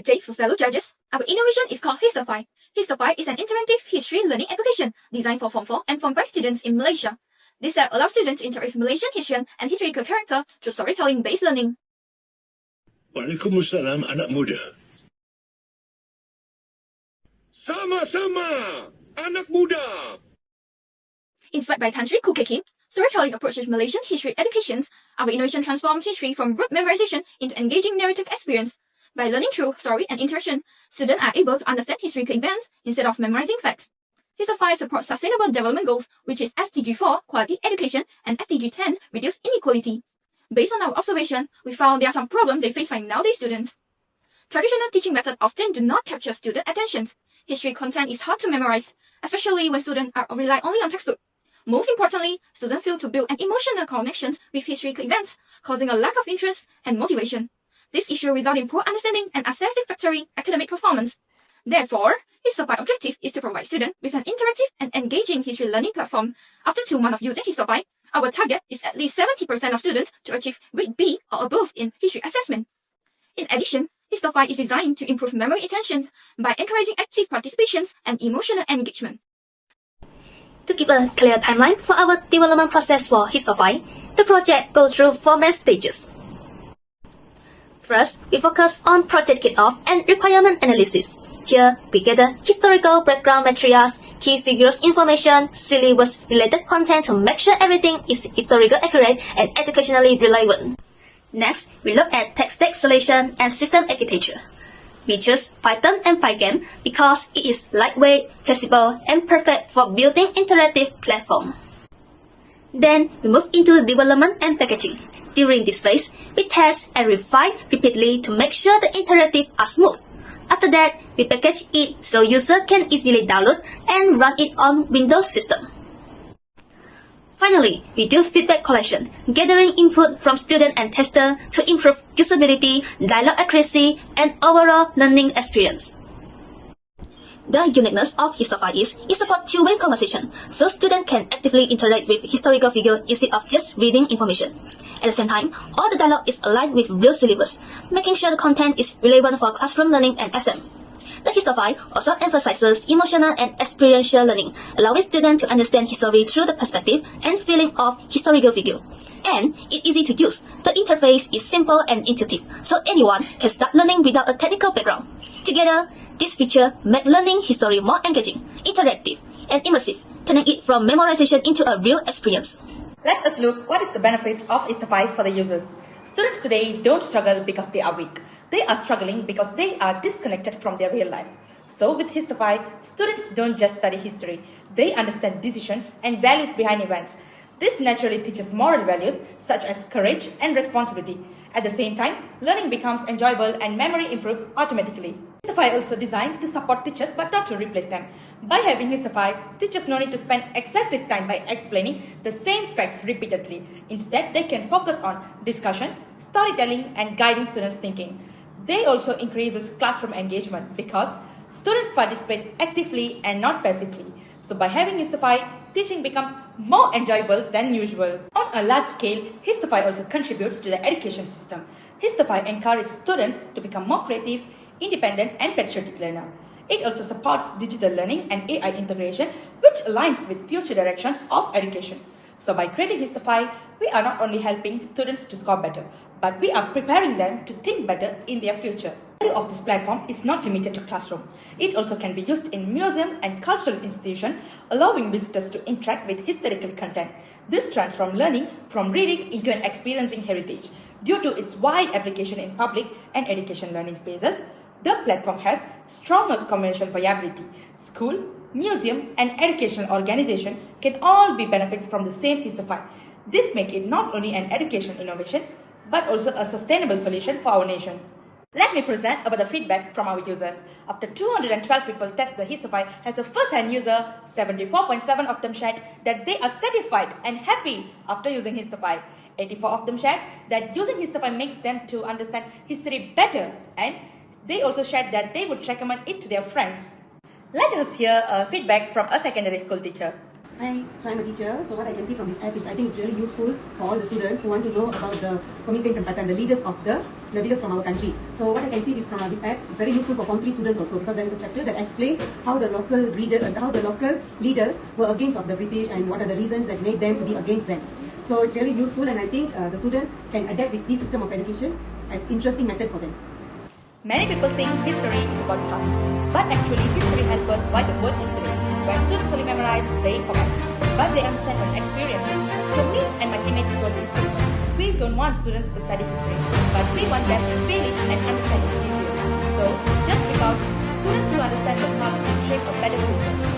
Good day for fellow judges. Our innovation is called Histofy. Histofy is an interactive history learning application designed for Form 4 and Form 5 students in Malaysia. This app allows students to interact with Malaysian history and historical character through storytelling-based learning. Waalaikumsalam, anak muda. Sama-sama, anak muda. Inspired by Tan Sri Kuke Kim, storytelling approaches Malaysian history educations, our innovation transforms history from rote memorization into engaging narrative experience. By learning through story and interaction, students are able to understand historical events instead of memorizing facts. Histofy supports Sustainable Development Goals, which is SDG 4, quality education, and SDG 10, reduce inequality. Based on our observation, we found there are some problems they face by nowadays students. Traditional teaching methods often do not capture student attention. History content is hard to memorize, especially when students are rely only on textbook. Most importantly, students fail to build an emotional connection with historical events, causing a lack of interest and motivation. This issue results in poor understanding and unsatisfactory academic performance. Therefore, Histofy objective is to provide students with an interactive and engaging history learning platform. After 2 months of using Histofy, our target is at least 70% of students to achieve grade B or above in history assessment. In addition, Histofy is designed to improve memory retention by encouraging active participations and emotional engagement. To give a clear timeline for our development process for Histofy, the project goes through 4 main stages. First, we focus on project kickoff and requirement analysis. Here, we gather historical background materials, key figures information, syllabus-related content to make sure everything is historically accurate and educationally relevant. Next, we look at tech stack selection and system architecture. We choose Python and Pygame because it is lightweight, flexible, and perfect for building interactive platform. Then, we move into development and packaging. During this phase, we test and refine repeatedly to make sure the interactive are smooth. After that, we package it so user can easily download and run it on Windows system. Finally, we do feedback collection, gathering input from student and tester to improve usability, dialogue accuracy, and overall learning experience. The uniqueness of Histofy is it supports two-way conversation, so students can actively interact with historical figures instead of just reading information. At the same time, all the dialogue is aligned with real syllabus, making sure the content is relevant for classroom learning and SM. The Histofy also emphasizes emotional and experiential learning, allowing students to understand history through the perspective and feeling of historical figure. And it's easy to use. The interface is simple and intuitive, so anyone can start learning without a technical background. Together, this feature makes learning history more engaging, interactive, and immersive, turning it from memorization into a real experience. Let us look what is the benefits of Histofy for the users. Students today don't struggle because they are weak. They are struggling because they are disconnected from their real life. So with Histofy, students don't just study history. They understand decisions and values behind events. This naturally teaches moral values such as courage and responsibility. At the same time, learning becomes enjoyable and memory improves automatically. Histofy also designed to support teachers but not to replace them. By having Histofy, teachers no need to spend excessive time by explaining the same facts repeatedly. Instead, they can focus on discussion, storytelling, and guiding students' thinking. They also increases classroom engagement because students participate actively and not passively. So by having Histofy, teaching becomes more enjoyable than usual. On a large scale, Histofy also contributes to the education system. Histofy encourages students to become more creative, independent, and patriotic learner. It also supports digital learning and AI integration, which aligns with future directions of education. So by creating Histofy, we are not only helping students to score better, but we are preparing them to think better in their future. The value of this platform is not limited to classroom. It also can be used in museum and cultural institutions, allowing visitors to interact with historical content. This transforms learning from reading into an experiencing heritage. Due to its wide application in public and education learning spaces, the platform has stronger commercial viability. School, museum, and educational organization can all be benefits from the same Histofy. This makes it not only an education innovation, but also a sustainable solution for our nation. Let me present about the feedback from our users. After 212 people test the Histofy as a first-hand user, 74.7% of them shared that they are satisfied and happy after using Histofy. 84% of them shared that using Histofy makes them to understand history better, and they also shared that they would recommend it to their friends. Let us hear feedback from a secondary school teacher. Hi, so I'm a teacher. So what I can see from this app is I think it's really useful for all the students who want to know about the pemimpin tempatan, the leaders from our country. So what I can see is from this app is very useful for Form 3 students also, because there is a chapter that explains how the local leaders were against of the British and what are the reasons that made them to be against them. So it's really useful, and I think the students can adapt with this system of education as interesting method for them. Many people think history is about past, but actually history helps us why the word history. When students only memorize, they forget, but they understand from experience. So me and my teammates wrote this system. We don't want students to study history, but we want them to feel it and understand it easily. So, just because students who understand the past can shape a better future.